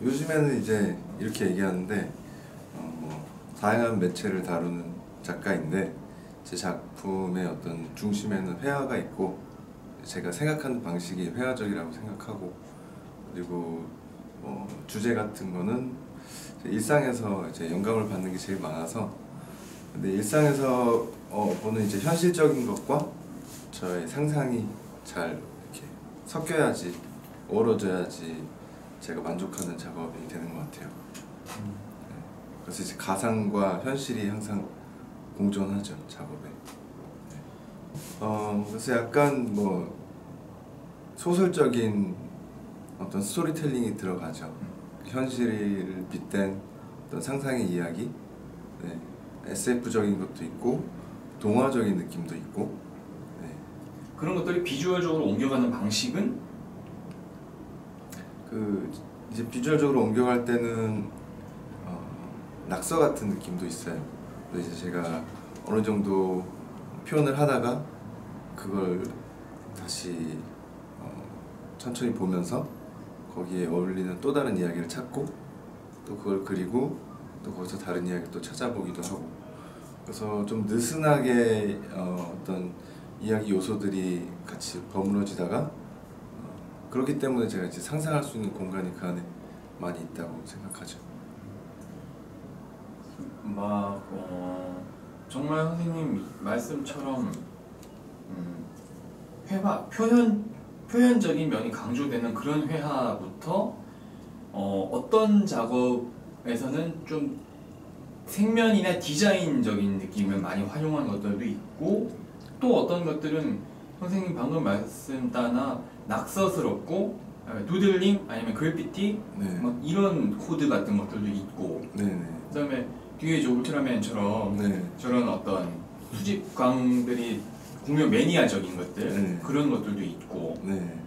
요즘에는 이제 이렇게 얘기하는데 다양한 매체를 다루는 작가인데 제 작품의 어떤 중심에는 회화가 있고 제가 생각하는 방식이 회화적이라고 생각하고 그리고 주제 같은 거는 일상에서 이제 영감을 받는 게 제일 많아서 근데 일상에서 보는 이제 현실적인 것과 저의 상상이 잘 이렇게 섞여야지 어우러져야지 제가 만족하는 작업이 되는 것 같아요. 네. 그래서 이제 가상과 현실이 항상 공존하죠 작업에. 네. 그래서 약간 뭐 소설적인 어떤 스토리텔링이 들어가죠. 현실을 빗댄 어떤 상상의 이야기, 네. SF적인 것도 있고 동화적인 느낌도 있고. 네. 그런 것들이 비주얼적으로 옮겨가는 방식은? 이제 비주얼적으로 옮겨갈 때는 낙서 같은 느낌도 있어요. 그래서 이제 제가 어느 정도 표현을 하다가 그걸 다시 천천히 보면서 거기에 어울리는 또 다른 이야기를 찾고 또 그걸 그리고 또 거기서 다른 이야기를 또 찾아보기도 하고 그래서 좀 느슨하게 어떤 이야기 요소들이 같이 버무러지다가 그렇기 때문에 제가 이제 상상할 수 있는 공간이 그 안에 많이 있다고 생각하죠. 정말 선생님 말씀처럼 표현적인 면이 강조되는 그런 회화부터 어떤 작업에서는 좀 생면이나 디자인적인 느낌을 많이 활용한 것들도 있고 또 어떤 것들은 선생님 방금 말씀 따나 낙서스럽고 누들링 아니면 그래피티 네. 막 이런 코드 같은 것들도 있고 네네. 그다음에 뒤에 저 울트라맨처럼 네. 저런 어떤 수집광들이 공연 매니아적인 것들 네. 그런 것들도 있고 네.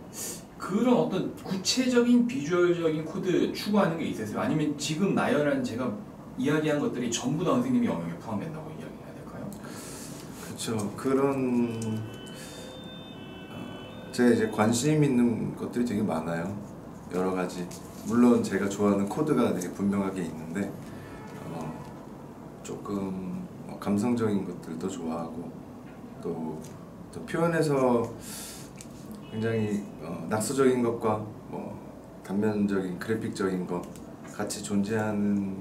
그런 어떤 구체적인 비주얼적인 코드 추구하는 게 있으세요? 아니면 지금 나열한 제가 이야기한 것들이 전부 다 선생님이 영역에 포함된다고 이야기해야 될까요? 그렇죠. 그런 제가 이제 관심 있는 것들이 되게 많아요. 여러 가지. 물론 제가 좋아하는 코드가 되게 분명하게 있는데 조금 감성적인 것들도 좋아하고 또 표현에서 굉장히 낙서적인 것과 뭐 단면적인 그래픽적인 것 같이 존재하는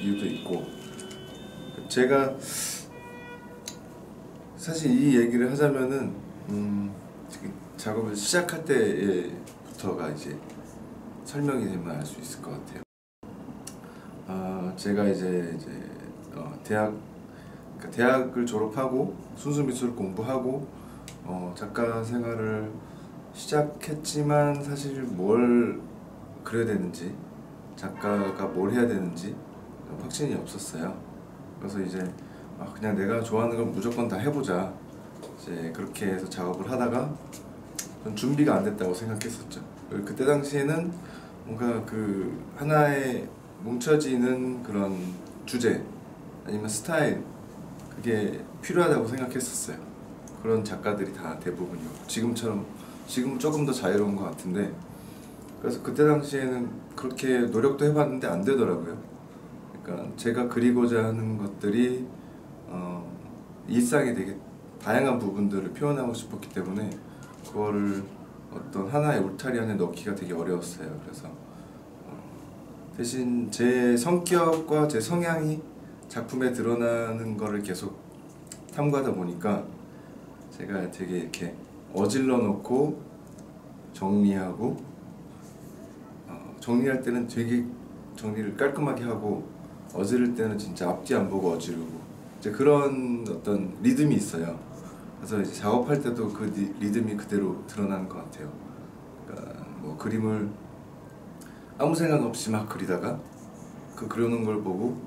이유도 있고 제가 사실 이 얘기를 하자면은 작업을 시작할 때부터가 이제 설명이 되면 알 수 있을 것 같아요. 제가 이제 대학을 졸업하고 순수미술 공부하고 작가 생활을 시작했지만 사실 뭘 그려야 되는지 작가가 뭘 해야 되는지 확신이 없었어요. 그래서 이제 그냥 내가 좋아하는 건 무조건 다 해보자 이제 그렇게 해서 작업을 하다가 전 준비가 안 됐다고 생각했었죠. 그때 당시에는 뭔가 그 하나의 뭉쳐지는 그런 주제 아니면 스타일 그게 필요하다고 생각했었어요. 그런 작가들이 다 대부분이요. 지금은 조금 더 자유로운 것 같은데 그래서 그때 당시에는 그렇게 노력도 해봤는데 안 되더라고요. 그러니까 제가 그리고자 하는 것들이 일상의 되게 다양한 부분들을 표현하고 싶었기 때문에 그거를 어떤 하나의 울타리 안에 넣기가 되게 어려웠어요. 그래서 대신 제 성격과 제 성향이 작품에 드러나는 거를 계속 탐구하다 보니까 제가 되게 이렇게 어질러 놓고 정리하고 정리할 때는 되게 정리를 깔끔하게 하고 어지를 때는 진짜 앞뒤 안 보고 어지르고 이제 그런 어떤 리듬이 있어요. 그래서 이제 작업할 때도 그 리듬이 그대로 드러나는 것 같아요. 그러니까 뭐 그림을 아무 생각 없이 막 그리다가 그 그려놓은 걸 보고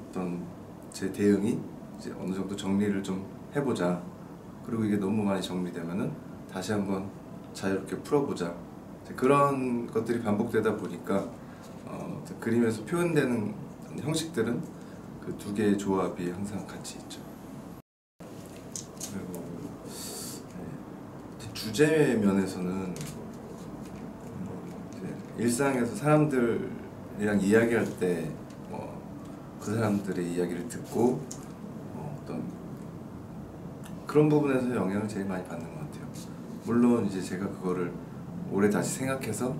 어떤 제 대응이 이제 어느 정도 정리를 좀 해보자. 그리고 이게 너무 많이 정리되면은 다시 한번 자유롭게 풀어보자. 그런 것들이 반복되다 보니까 그림에서 표현되는 형식들은 그 두 개의 조합이 항상 같이 있죠. 그리고 주제 면에서는 이제 일상에서 사람들이랑 이야기할 때 그 사람들의 이야기를 듣고 어떤 그런 부분에서 영향을 제일 많이 받는 것 같아요. 물론 이제 제가 그거를 오래 다시 생각해서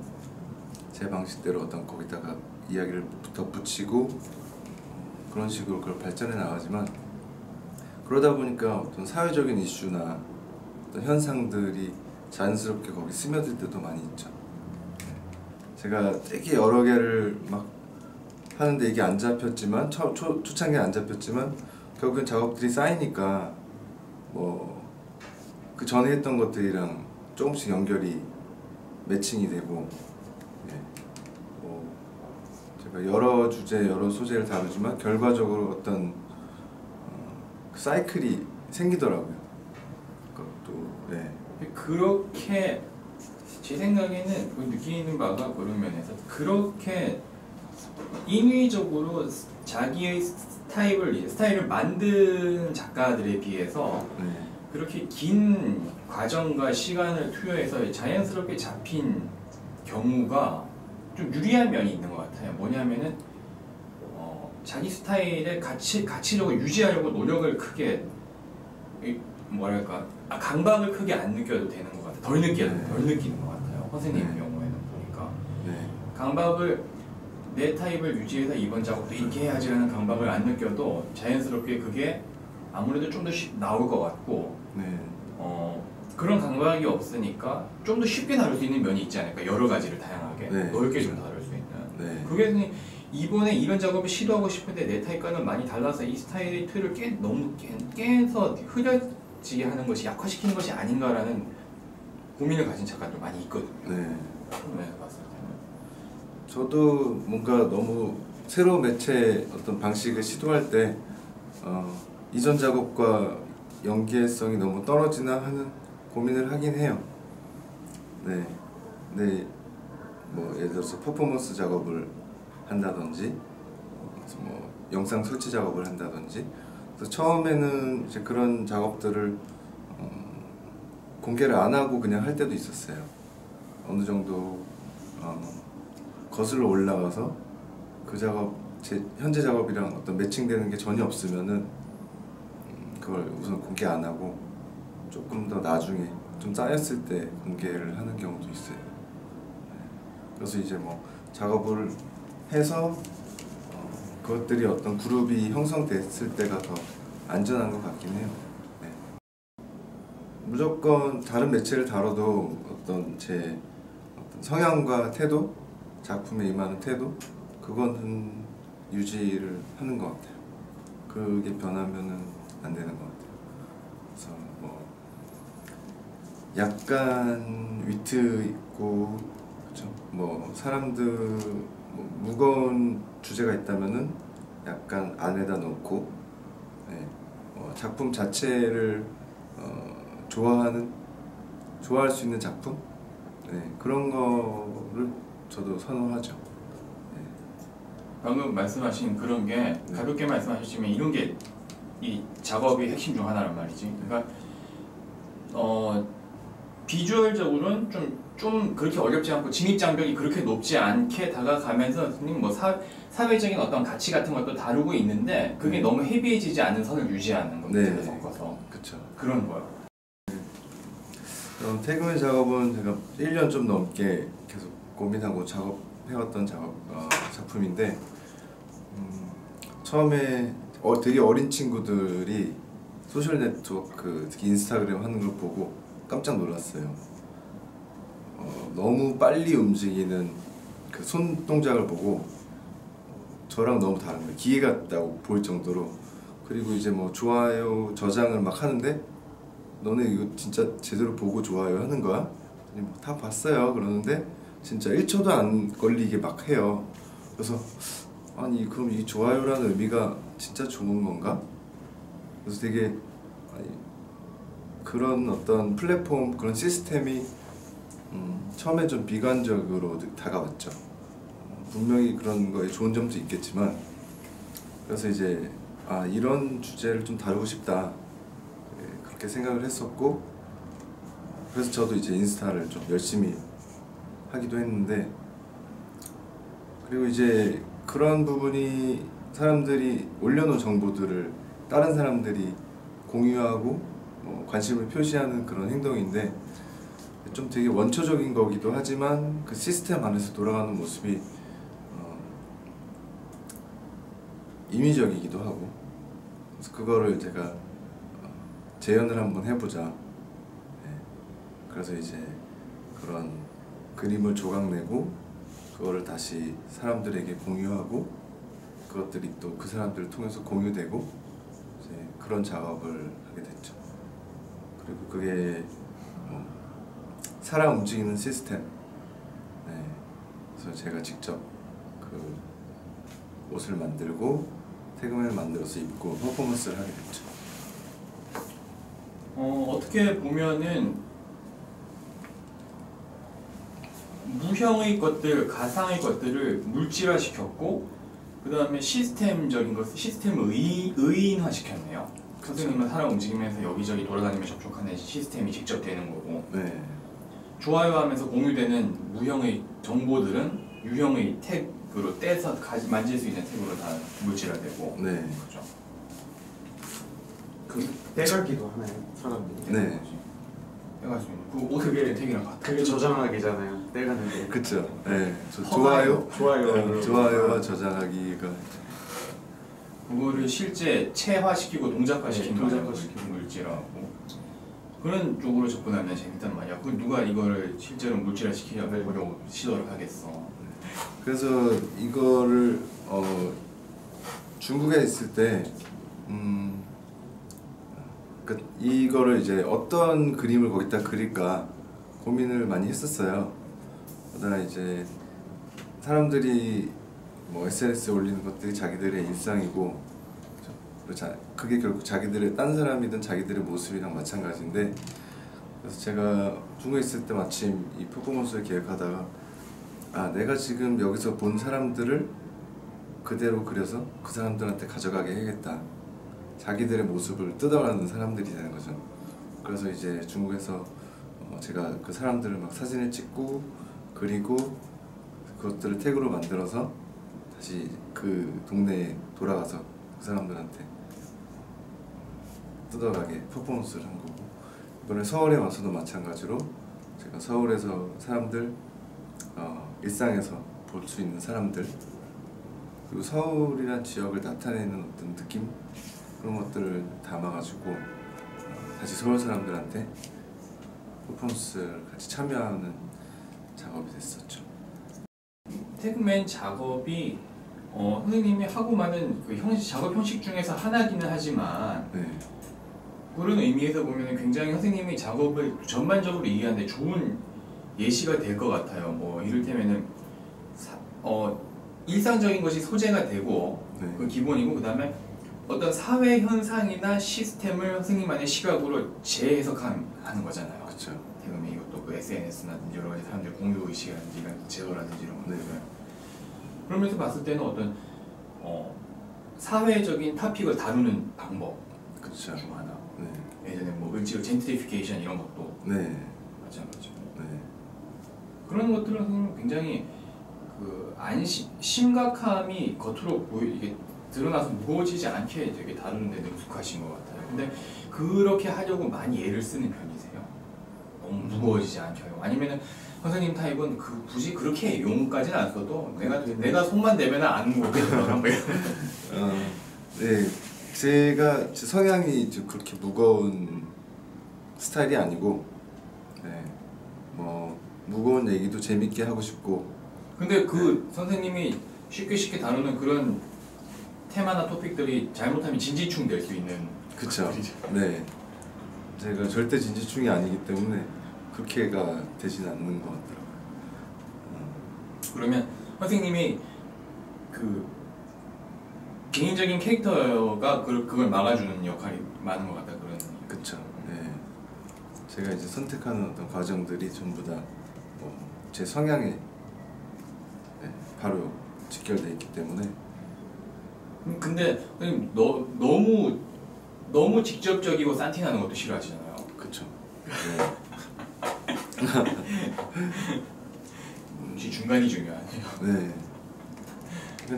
제 방식대로 어떤 거기다가 이야기를 덧붙이고 그런 식으로 그걸 발전해 나가지만, 그러다 보니까 어떤 사회적인 이슈나 어떤 현상들이 자연스럽게 거기 스며들 때도 많이 있죠. 제가 되게 여러 개를 막 하는데 이게 안 잡혔지만 초창기에 안 잡혔지만 결국엔 작업들이 쌓이니까 뭐 그 전에 했던 것들이랑 조금씩 연결이 매칭이 되고, 예. 제가 여러 주제 여러 소재를 다루지만 결과적으로 어떤 그 사이클이 생기더라고요. 그것도 네. 그렇게 제 생각에는 느끼는 바가 그런 면에서 그렇게 인위적으로 자기의 스타일을 만든 작가들에 비해서 네. 그렇게 긴 과정과 시간을 투여해서 자연스럽게 잡힌 경우가 좀 유리한 면이 있는 것 같아요. 뭐냐면은 자기 스타일을 가치적으로 유지하려고 노력을 크게 뭐랄까 강박을 크게 안 느껴도 되는 것 같아요. 덜 느끼는 것 같아요. 선생님 경우에는 보니까 강박을 내 타입을 유지해서 이번 작업도 이렇게 해야지라는 강박을 안 느껴도 자연스럽게 그게 아무래도 좀 더 나올 것 같고, 그런 강박이 없으니까 좀 더 쉽게 다룰 수 있는 면이 있지 않을까. 여러 가지를 다양하게 넓게 좀 다룰 수 있는. 그게 이번에 이런 작업을 시도하고 싶은데 내 타입과는 많이 달라서 이 스타일의 틀을 너무 깨서 흐려지게 하는 것이 약화시키는 것이 아닌가라는 고민을 가진 작가도 많이 있거든요. 네, 봤을 때는. 저도 뭔가 너무 새로운 매체 어떤 방식을 시도할 때 이전 작업과 연계성이 너무 떨어지나 하는 고민을 하긴 해요. 네, 뭐 예를 들어서 퍼포먼스 작업을 한다든지, 뭐 영상 설치 작업을 한다든지, 그래서 처음에는 이제 그런 작업들을 공개를 안 하고 그냥 할 때도 있었어요. 어느 정도 거슬러 올라가서 그 작업, 제 현재 작업이랑 어떤 매칭되는 게 전혀 없으면은 그걸 우선 공개 안 하고 조금 더 나중에 좀 쌓였을 때 공개를 하는 경우도 있어요. 그래서 이제 뭐 작업을 해서 그것들이 어떤 그룹이 형성됐을 때가 더 안전한 것 같긴 해요. 네. 무조건 다른 매체를 다뤄도 어떤 제 어떤 성향과 태도, 작품에 임하는 태도, 그거는 유지를 하는 것 같아요. 그게 변하면은 안 되는 것 같아요. 그래서 뭐 약간 위트 있고, 그렇죠? 뭐 사람들 뭐 무거운 주제가 있다면은 약간 안에다 넣고, 네. 작품 자체를 좋아할 수 있는 작품, 네. 그런 거를 저도 선호하죠. 네. 방금 말씀하신 그런 게 가볍게 말씀하셨지만 이런 게 이 작업의 핵심 중 하나란 말이지. 그러니까 비주얼적으로는 좀 그렇게 어렵지 않고 진입장벽이 그렇게 높지 않게 다가가면서 뭐 사회적인 어떤 가치 같은 것도 다루고 있는데 그게 너무 헤비해지지 않은 선을 유지하는 것들을 섞어서. 그쵸. 그런 거요. 태그의 작업은 제가 1년 좀 넘게 계속 고민하고 작업해왔던 작품인데, 처음에 되게 어린 친구들이 소셜 네트워크, 특히 인스타그램 하는 걸 보고 깜짝 놀랐어요. 너무 빨리 움직이는 그 손 동작을 보고 저랑 너무 다른 거예요. 기계 같다고 보일 정도로. 그리고 이제 뭐 좋아요 저장을 막 하는데 너네 이거 진짜 제대로 보고 좋아요 하는 거야? 아니 뭐 다 봤어요 그러는데 진짜 1초도 안 걸리게 막 해요. 그래서 아니 그럼 이 좋아요라는 의미가 진짜 좋은 건가? 그래서 되게 그런 어떤 플랫폼, 그런 시스템이 처음에 좀 비관적으로 다가왔죠. 분명히 그런 거에 좋은 점도 있겠지만, 그래서 이제 이런 주제를 좀 다루고 싶다, 그렇게 생각을 했었고, 그래서 저도 이제 인스타를 좀 열심히 하기도 했는데 그리고 이제 그런 부분이 사람들이 올려놓은 정보들을 다른 사람들이 공유하고 관심을 표시하는 그런 행동인데 좀 되게 원초적인 거기도 하지만 그 시스템 안에서 돌아가는 모습이 임의적이기도 하고 그래서 그거를 제가 재현을 한번 해보자. 네. 그래서 이제 그런 그림을 조각내고 그거를 다시 사람들에게 공유하고 그것들이 또 그 사람들을 통해서 공유되고 이제 그런 작업을 하게 됐죠. 그리고 그게 사람 움직이는 시스템. 네. 그래서 제가 직접 그 옷을 만들고 태그맨을 만들어서 입고 퍼포먼스를 하게 됐죠. 어떻게 보면은 무형의 것들, 가상의 것들을 물질화시켰고 그 다음에 시스템적인 것, 시스템을 의인화시켰네요. 선생님은 사람 움직이면서 여기저기 돌아다니며 접촉하는 시스템이 직접 되는 거고 네. 좋아요하면서 공유되는 무형의 정보들은 유형의 태그로 떼서 만질 수 있는 태그로 다 물질화되고 네. 그죠? 그 떼갈기도 하나요? 사람들이? 네. 내가 지금 그 어떻게 태그랑 같아? 그게 저장하기잖아요. 떼가는 게. 그쵸. 네. 허가요. 좋아요. 좋아요와 저장하기가 그거를 실제 체화시키고 동작화시킨 네, 거잖아요. 동작화시키고. 물질화하고 그런 쪽으로 접근하면 재밌단 말이야. 그 누가 이거를 실제로 물질화시키려고 시도를 하겠어. 그래서 이거를 중국에 있을 때 이거를 이제 어떤 그림을 거기다 그릴까 고민을 많이 했었어요. 그러다가 이제 사람들이 뭐 SNS에 올리는 것들이 자기들의 일상이고 그게 결국 자기들의 딴 사람이든 자기들의 모습이랑 마찬가지인데 그래서 제가 중국에 있을 때 마침 이 퍼포먼스를 기획하다가 내가 지금 여기서 본 사람들을 그대로 그려서 그 사람들한테 가져가게 해야겠다. 자기들의 모습을 뜯어가는 사람들이 되는 거죠. 그래서 이제 중국에서 제가 그 사람들을 막 사진을 찍고 그리고 그것들을 태그로 만들어서 다시 그 동네에 돌아가서 그 사람들한테 뜯어가게 퍼포먼스를 한 거고 이번에 서울에 와서도 마찬가지로 제가 서울에서 사람들 일상에서 볼 수 있는 사람들 그리고 서울이란 지역을 나타내는 어떤 느낌 그런 것들을 담아가지고 다시 서울 사람들한테 퍼포먼스를 같이 참여하는 작업이 됐었죠. 태그맨 작업이 선생님이 하고 많은 그 작업 형식 중에서 하나기는 하지만 네. 그런 의미에서 보면 굉장히 선생님이 작업을 전반적으로 이해하는데 좋은 예시가 될 것 같아요. 뭐 이를테면은 일상적인 것이 소재가 되고 네. 그 기본이고 그 다음에 어떤 사회 현상이나 시스템을 선생님만의 시각으로 재해석하는 거잖아요. 그렇죠. 태그맨 이것도 그 SNS라든지 여러 가지 사람들의 공유 의식이라든지 이런 제도라든지 이런 것들. 네. 그러면서 봤을 때는 어떤 사회적인 토픽을 다루는 방법 그렇죠. 중 하나. 네. 예전에 뭐 을지로 젠트리피케이션 이런 것도 네. 마찬가지고. 네. 그런 것들은 선생님 굉장히 그 심각함이 겉으로 이게 드러나서 무거워지지 않게 되게 다루는데 능숙하신 것 같아요. 근데 그렇게 하려고 많이 애를 쓰는 편이세요? 너무 무거워지지 않게 하려고. 아니면은 선생님 타입은 굳이 그렇게 용까지는 안 써도 내가 손만 대면 안 무겁겠더라. 네. 제가 제 성향이 좀 그렇게 무거운 스타일이 아니고 뭐 무거운 얘기도 재밌게 하고 싶고 근데 선생님이 쉽게 다루는 그런 테마나 토픽들이 잘못하면 진지충 될 수 있는 그쵸. 네. 제가 절대 진지충이 아니기 때문에 그렇게가 되진 않는 것 같더라고요. 그러면 선생님이 그 개인적인 캐릭터가 그걸 막아주는 역할이 많은 것 같다 그런. 그쵸. 네. 제가 이제 선택하는 어떤 과정들이 전부 다 제 성향에 바로 직결돼 있기 때문에. 근데 선생님 너무 직접적이고 산티나는 것도 싫어하시잖아요. 그쵸. 네. 혹시 중간이 중요하네요. 네.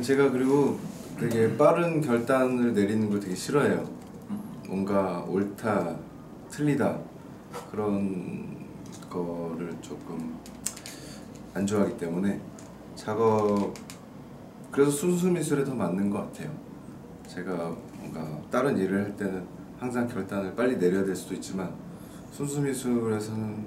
제가 그리고 되게 빠른 결단을 내리는 걸 되게 싫어해요. 뭔가 옳다, 틀리다 그런 거를 조금 안 좋아하기 때문에 작업 그래서 순수 미술에 더 맞는 것 같아요. 제가 뭔가 다른 일을 할 때는 항상 결단을 빨리 내려야 될 수도 있지만 순수 미술에서는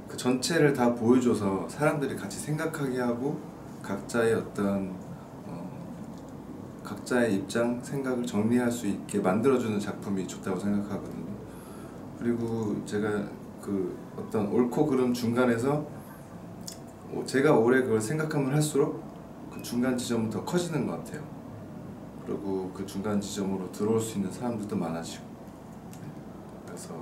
그 전체를 다 보여줘서 사람들이 같이 생각하게 하고 각자의 어떤 각자의 입장, 생각을 정리할 수 있게 만들어주는 작품이 좋다고 생각하거든요. 그리고 제가 그 어떤 옳고 그름 중간에서 제가 오래 그걸 생각하면 할수록 그 중간 지점은 더 커지는 것 같아요. 그리고 그 중간 지점으로 들어올 수 있는 사람들도 많아지고 그래서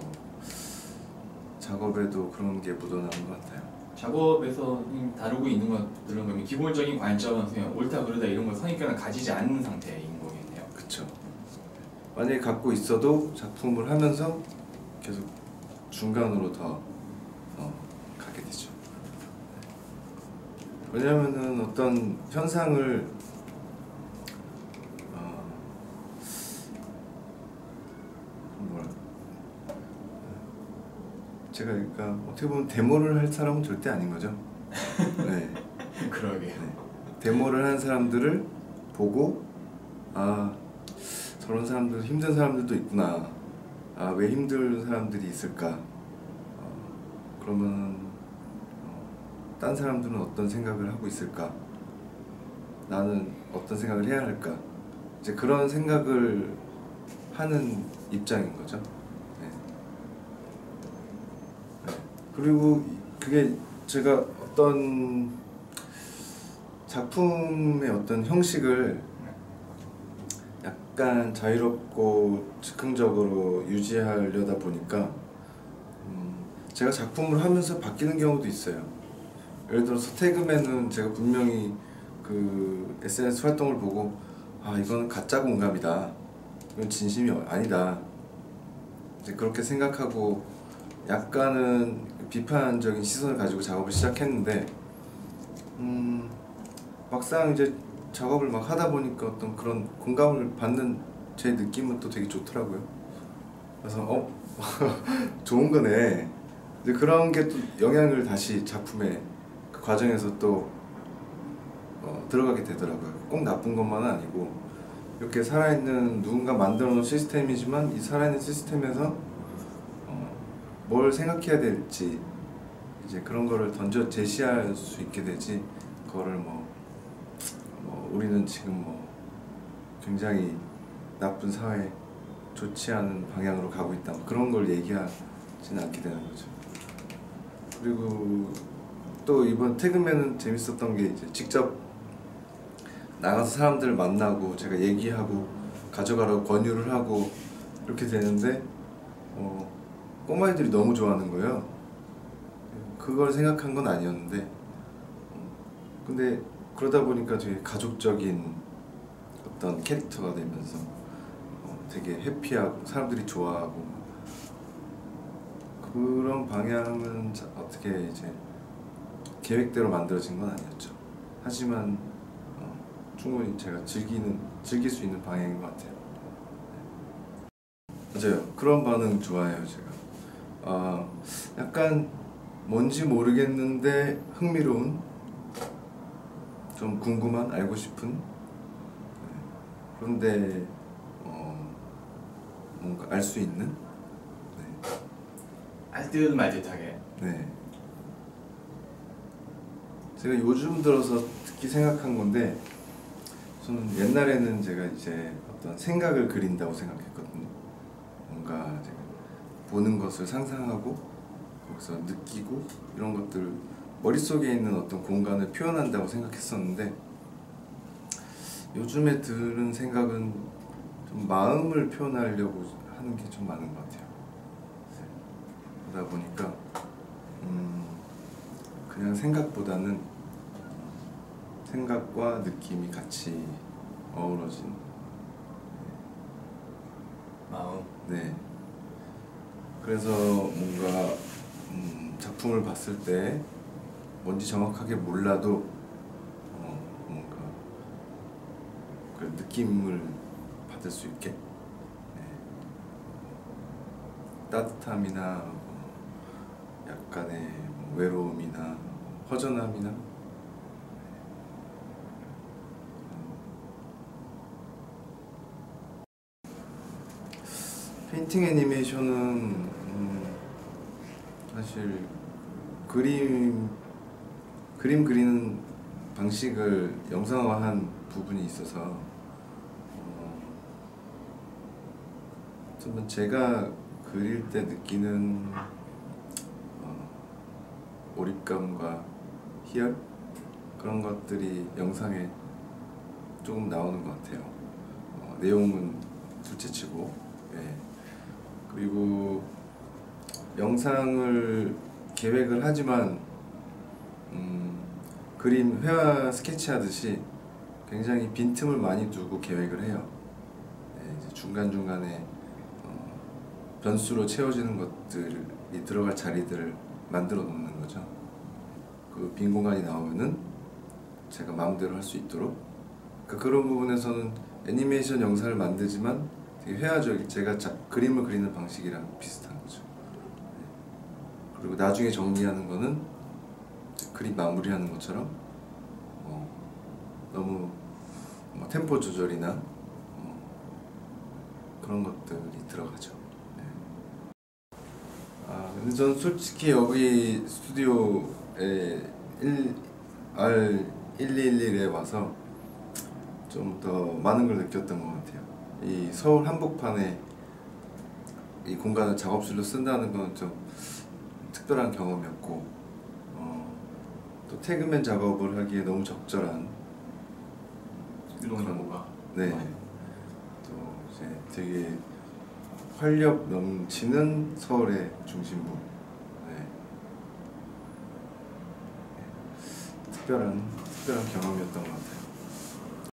작업에도 그런 게 묻어나는 것 같아요. 작업에서 다루고 있는 것들은 그러면 기본적인 관점은 그냥 옳다 그르다 이런 걸 선입견을 가지지 않는 상태인 거겠네요. 그렇죠. 만약에 갖고 있어도 작품을 하면서 계속 중간으로 더 가게 되죠. 왜냐하면은 어떤 현상을 제가 그러니까 어떻게 보면 데모를 할 사람은 절대 아닌 거죠. 네. 그러게요. 네. 데모를 하는 사람들을 보고 아 저런 사람들 힘든 사람들도 있구나. 아 왜 힘든 사람들이 있을까? 그러면 딴 사람들은 어떤 생각을 하고 있을까? 나는 어떤 생각을 해야 할까? 이제 그런 생각을 하는 입장인 거죠. 네. 네. 그리고 그게 제가 어떤 작품의 어떤 형식을 약간 자유롭고 즉흥적으로 유지하려다 보니까 제가 작품을 하면서 바뀌는 경우도 있어요. 예를 들어서 태그맨은 제가 분명히 그 SNS 활동을 보고 아 이거는 가짜 공감이다, 이건 진심이 아니다, 이제 그렇게 생각하고 약간은 비판적인 시선을 가지고 작업을 시작했는데 막상 이제 작업을 막 하다 보니까 어떤 그런 공감을 받는 제 느낌은 또 되게 좋더라고요. 그래서 좋은 거네. 이제 그런 게 또 영향을 다시 작품에 그 과정에서 또 들어가게 되더라고요. 꼭 나쁜 것만은 아니고 이렇게 살아있는 누군가 만들어 놓은 시스템이지만 이 살아있는 시스템에서 뭘 생각해야 될지 이제 그런 거를 던져 제시할 수 있게 되지 그거를 뭐 우리는 지금 뭐 굉장히 나쁜 사회, 좋지 않은 방향으로 가고 있다 그런 걸 얘기하지는 않게 되는 거죠. 그리고 또 이번 태그맨은 재밌었던 게 이제 직접 나가서 사람들을 만나고 제가 얘기하고 가져가라고 권유를 하고 이렇게 되는데 꼬마애들이 너무 좋아하는 거예요. 그걸 생각한 건 아니었는데 근데 그러다 보니까 되게 가족적인 어떤 캐릭터가 되면서 되게 해피하고 사람들이 좋아하고 그런 방향은 어떻게 이제 계획대로 만들어진 건 아니었죠. 하지만 충분히 제가 즐길 수 있는 방향인 것 같아요. 맞아요. 그런 반응 좋아해요. 제가 약간 뭔지 모르겠는데 흥미로운, 좀 궁금한, 알고 싶은, 그런데 뭔가 알 수 있는, 네. 알듯 말듯하게. 네. 제가 요즘 들어서 특히 생각한 건데, 저는 옛날에는 제가 이제 어떤 생각을 그린다고 생각했거든요. 뭔가 제가 보는 것을 상상하고 거기서 느끼고 이런 것들 머릿속에 있는 어떤 공간을 표현한다고 생각했었는데 요즘에 드는 생각은 좀 마음을 표현하려고 하는 게 좀 많은 것 같아요. 그러다 보니까 그냥 생각보다는 생각과 느낌이 같이 어우러진 마음. 네. 그래서 뭔가 작품을 봤을 때 뭔지 정확하게 몰라도 뭔가 그 느낌을 받을 수 있게 따뜻함이나 약간의 외로움이나 허전함이나 페인팅 애니메이션은 사실 그림 그리는 방식을 영상화한 부분이 있어서 좀 제가 그릴 때 느끼는 몰입감과 희열 그런 것들이 영상에 조금 나오는 것 같아요. 내용은 둘째치고 그리고 영상을 계획을 하지만 그림 회화 스케치 하듯이 굉장히 빈틈을 많이 두고 계획을 해요. 이제 중간중간에 변수로 채워지는 것들이 들어갈 자리들을 만들어 놓는 거죠. 그 빈 공간이 나오면은 제가 마음대로 할 수 있도록 그런 부분에서는 애니메이션 영상을 만들지만 되게 회화적인 제가 그림을 그리는 방식이랑 비슷한 거죠. 그리고 나중에 정리하는 거는 그림 마무리하는 것처럼 너무 템포 조절이나 그런 것들이 들어가죠. 근데 저는 솔직히 여기 스튜디오에 R111에 와서 좀 더 많은 걸 느꼈던 것 같아요. 이 서울 한복판에 이 공간을 작업실로 쓴다는 건 좀 특별한 경험이었고 또 태그맨 작업을 하기에 너무 적절한 이런 경우가 또 이제 되게 활력 넘치는 서울의 중심부 특별한 경험이었던 것 같아요.